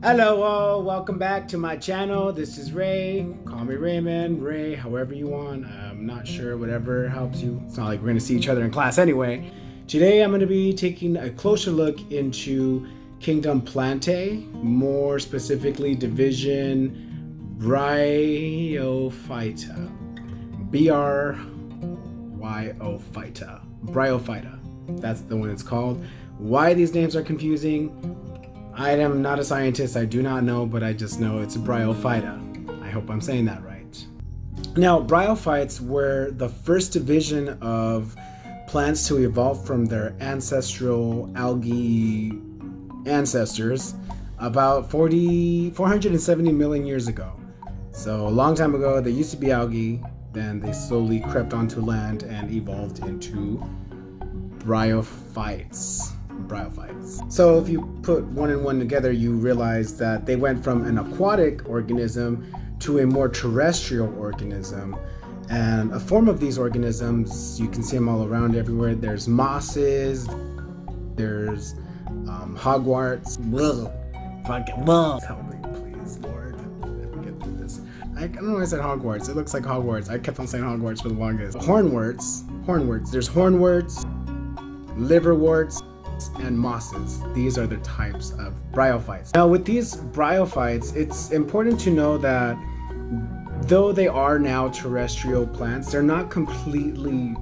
Hello all, welcome back to my channel. This is Ray. Call me Raymond, Ray, however you want. I'm not sure, whatever helps you. It's not like we're gonna see each other in class anyway. Today I'm gonna be taking a closer look into Kingdom Plantae, more specifically Division Bryophyta. Bryophyta. Bryophyta. That's the one it's called. Why these names are confusing, I am not a scientist, I do not know, but I just know it's Bryophyta. I hope I'm saying that right. Now, bryophytes were the first division of plants to evolve from their ancestral algae ancestors about 470 million years ago. So a long time ago, they used to be algae, then they slowly crept onto land and evolved into bryophytes. So if you put one and one together, you realize that they went from an aquatic organism to a more terrestrial organism. And a form of these organisms, you can see them all around everywhere. There's mosses, there's hogwarts. Help me, please, Lord. Let me get through this. I don't know why I said hogwarts. It looks like Hogwarts. I kept on saying Hogwarts for the longest. Hornworts. There's hornworts, liverworts, and mosses. These are the types of bryophytes. Now with these bryophytes, it's important to know that though they are now terrestrial plants, they're not completely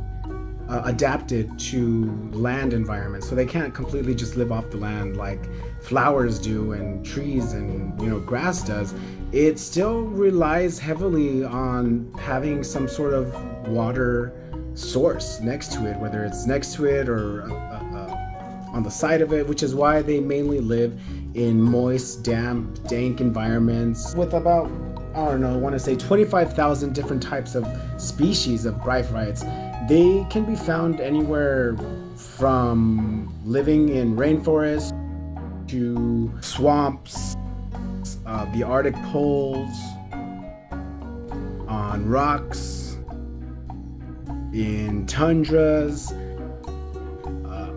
adapted to land environments. So they can't completely just live off the land like flowers do and trees and grass does. It still relies heavily on having some sort of water source next to it, whether it's next to it or on the side of it, which is why they mainly live in moist, damp, dank environments with about, I want to say 25,000 different types of species of bryophytes. They can be found anywhere from living in rainforests to swamps, the Arctic poles, on rocks, in tundras,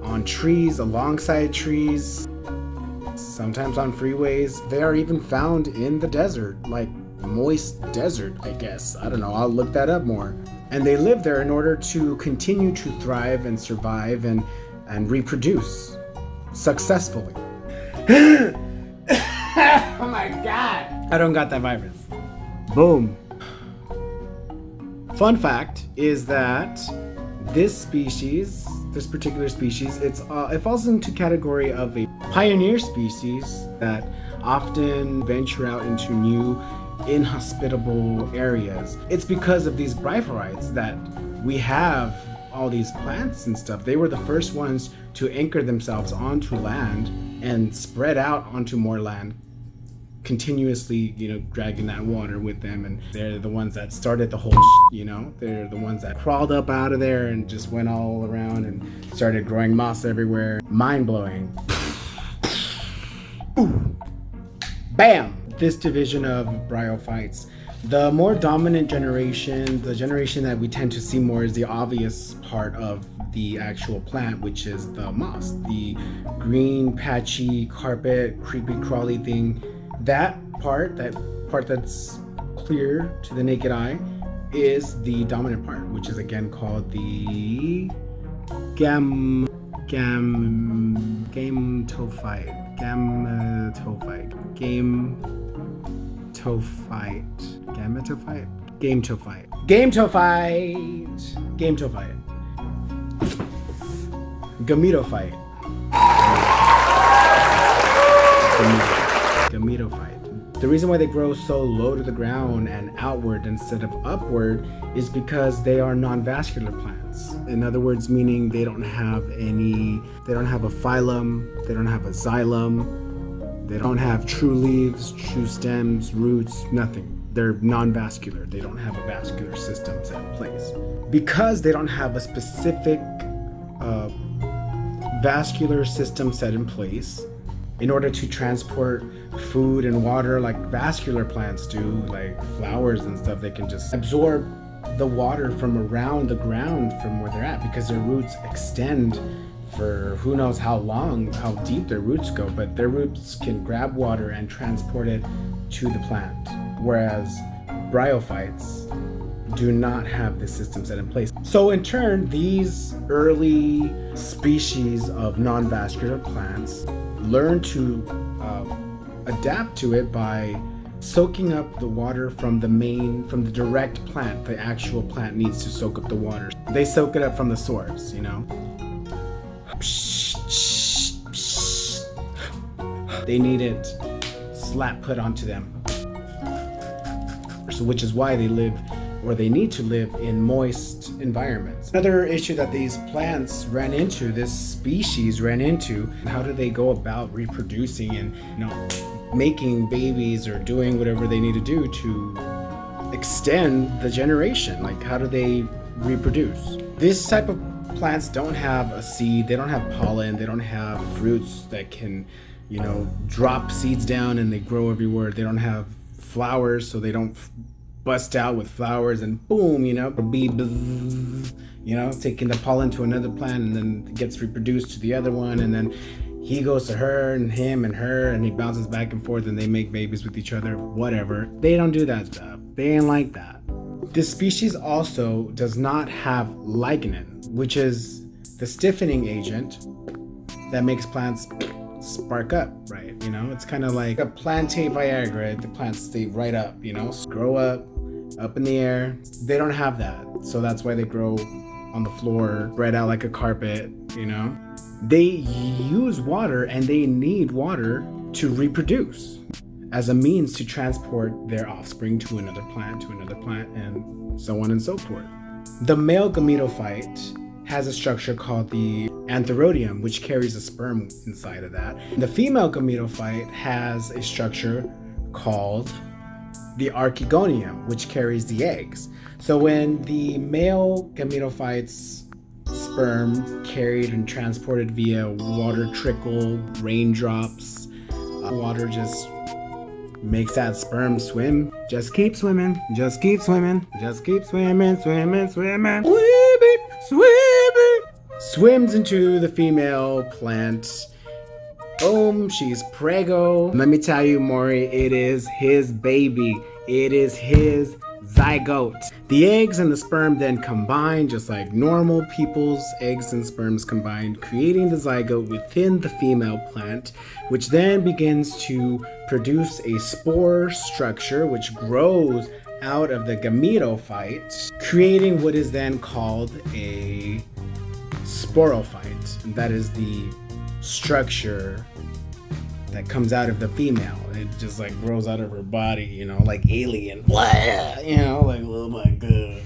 on trees, alongside trees, sometimes on freeways. They are even found in the desert, like moist desert, I guess. I don't know, I'll look that up more. And they live there in order to continue to thrive and survive and reproduce successfully. Oh my God! I don't got that virus. Boom. Fun fact is that this particular species, it falls into category of a pioneer species that often venture out into new inhospitable areas. It's because of these bryophytes that we have all these plants and stuff. They were the first ones to anchor themselves onto land and spread out onto more land, continuously, dragging that water with them. And they're the ones that started the whole they're the ones that crawled up out of there and just went all around and started growing moss everywhere. Mind-blowing. Ooh. Bam! This division of bryophytes, the more dominant generation, the generation that we tend to see more, is the obvious part of the actual plant, which is the moss, the green patchy carpet creepy crawly thing. That part that's clear to the naked eye is the dominant part, which is again called the gametophyte. Gametophyte. The reason why they grow so low to the ground and outward instead of upward is because they are non-vascular plants. In other words, meaning they don't have a phylum, they don't have a xylem, they don't have true leaves, true stems, roots, nothing. They're non-vascular. They don't have a vascular system set in place. Because they don't have a specific vascular system set in place, in order to transport food and water like vascular plants do, like flowers and stuff, they can just absorb the water from around the ground from where they're at, because their roots extend for who knows how long, how deep their roots go, but their roots can grab water and transport it to the plant. Whereas bryophytes do not have this system set in place. So in turn, these early species of non-vascular plants learn to adapt to it by soaking up the water from the direct plant. The actual plant needs to soak up the water. They soak it up from the source, you know? They need it slap put onto them. So, which is why they need to live in moist environments. Another issue that these plants ran into, this species ran into, how do they go about reproducing and, you know, making babies or doing whatever they need to do to extend the generation? Like, how do they reproduce? This type of plants don't have a seed, they don't have pollen, they don't have fruits that can, you know, drop seeds down and they grow everywhere. They don't have flowers, so they don't bust out with flowers and boom, you know, a bee, you know, taking the pollen to another plant and then it gets reproduced to the other one, and then he goes to her and him and her and he bounces back and forth and they make babies with each other, whatever. They don't do that stuff. They ain't like that. This species also does not have lignin, which is the stiffening agent that makes plants spark up, right? You know, it's kind of like a plantain Viagra. The plants stay right up, you know, grow up in the air. They don't have that. So that's why they grow on the floor, spread out like a carpet, you know? They use water and they need water to reproduce as a means to transport their offspring to another plant, and so on and so forth. The male gametophyte has a structure called the antherodium, which carries a sperm inside of that. The female gametophyte has a structure called the archegonium, which carries the eggs. So when the male gametophyte's sperm carried and transported via water trickle, raindrops, water just makes that sperm swim. Just keep swimming, just keep swimming, just keep swimming, swimming, swimming, swimming, swimming. Swims into the female plant. Boom, she's preggo. Let me tell you, Maury, it is his baby. It is his zygote. The eggs and the sperm then combine, just like normal people's eggs and sperms combine, creating the zygote within the female plant, which then begins to produce a spore structure which grows out of the gametophyte, creating what is then called a sporophyte. That is the structure that comes out of the female. It just like grows out of her body, you know, like alien. Blah, you know, like, oh my god.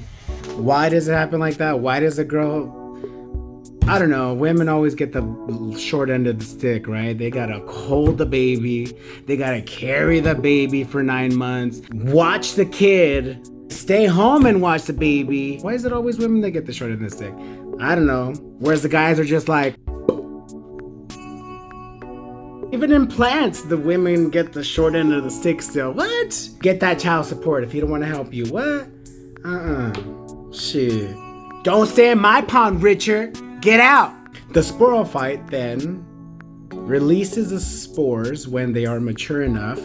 Why does it happen like that? Why does it grow? I don't know. Women always get the short end of the stick, right? They gotta hold the baby. They gotta carry the baby for 9 months. Watch the kid. Stay home and watch the baby. Why is it always women that get the short end of the stick? I don't know. Whereas the guys are just like, even in plants, the women get the short end of the stick still. What? Get that child support if he don't want to help you. What? Shit. Don't stay in my pond, Richard. Get out. The sporophyte then releases the spores when they are mature enough.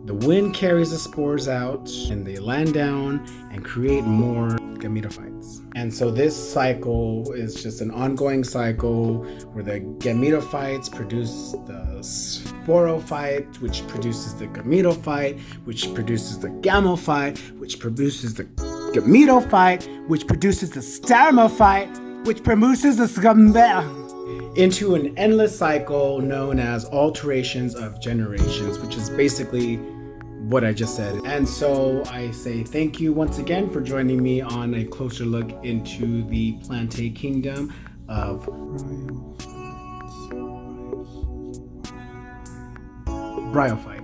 The wind carries the spores out and they land down and create more gametophytes. And so this cycle is just an ongoing cycle where the gametophytes produce the sporophyte, which produces the gametophyte, which produces the gamophyte, which produces the gametophyte, which produces the spermophyte, which produces the into an endless cycle known as alterations of generations, which is basically what I just said. And so I say thank you once again for joining me on a closer look into the plantae kingdom of bryophytes.